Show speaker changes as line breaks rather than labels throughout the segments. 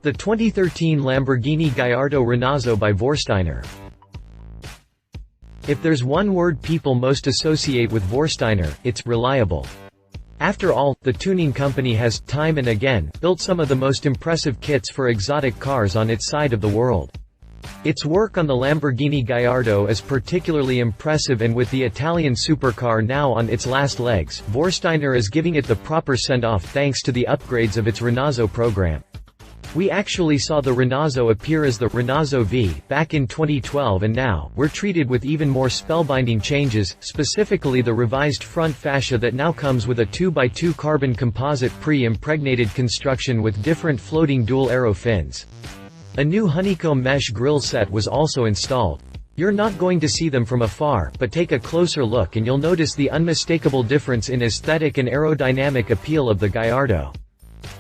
The 2013 Lamborghini Gallardo Renazzo by Vorsteiner. If there's one word people most associate with Vorsteiner, it's reliable. After all, the tuning company has, time and again, built some of the most impressive kits for exotic cars on its side of the world. Its work on the Lamborghini Gallardo is particularly impressive, and with the Italian supercar now on its last legs, Vorsteiner is giving it the proper send-off thanks to the upgrades of its Renazzo program. We actually saw the Renazzo appear as the Renazzo-V back in 2012, and now, we're treated with even more spellbinding changes, specifically the revised front fascia that now comes with a 2x2 carbon composite pre-impregnated construction with different floating dual aero fins. A new honeycomb mesh grille set was also installed. You're not going to see them from afar, but take a closer look and you'll notice the unmistakable difference in aesthetic and aerodynamic appeal of the Gallardo.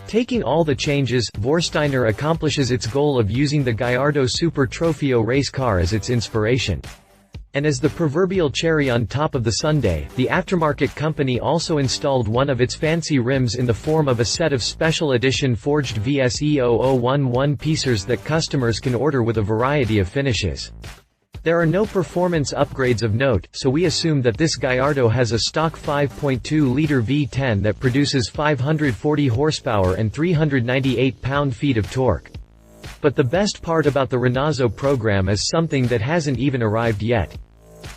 Taking all the changes, Vorsteiner accomplishes its goal of using the Gallardo Super Trofeo race car as its inspiration. And as the proverbial cherry on top of the sundae, the aftermarket company also installed one of its fancy rims in the form of a set of special edition forged VSE0011 pieces that customers can order with a variety of finishes. There are no performance upgrades of note, so we assume that this Gallardo has a stock 5.2-liter V10 that produces 540 horsepower and 398 pound-feet of torque. But the best part about the Renazzo program is something that hasn't even arrived yet.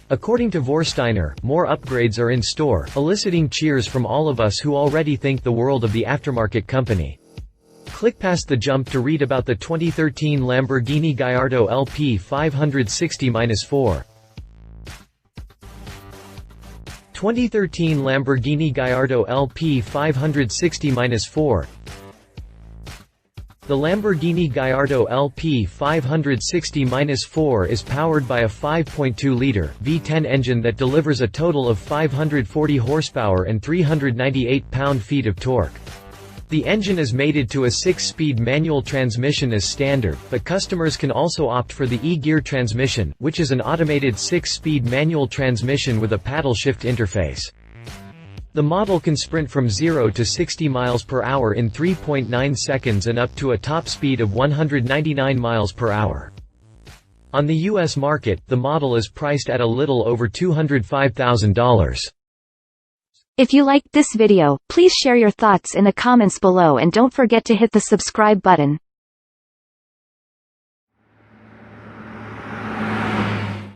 According to Vorsteiner, more upgrades are in store, eliciting cheers from all of us who already think the world of the aftermarket company. Click past the jump to read about the 2013 Lamborghini Gallardo LP 560-4. 2013 Lamborghini Gallardo LP 560-4. The Lamborghini Gallardo LP 560-4 is powered by a 5.2-liter V10 engine that delivers a total of 540 horsepower and 398 pound-feet of torque. The engine is mated to a 6-speed manual transmission as standard, but customers can also opt for the E-Gear transmission, which is an automated 6-speed manual transmission with a paddle shift interface. The model can sprint from 0 to 60 miles per hour in 3.9 seconds and up to a top speed of 199 miles per hour. On the US market, the model is priced at a little over $205,000.
If you liked this video, please share your thoughts in the comments below and don't forget to hit the subscribe button.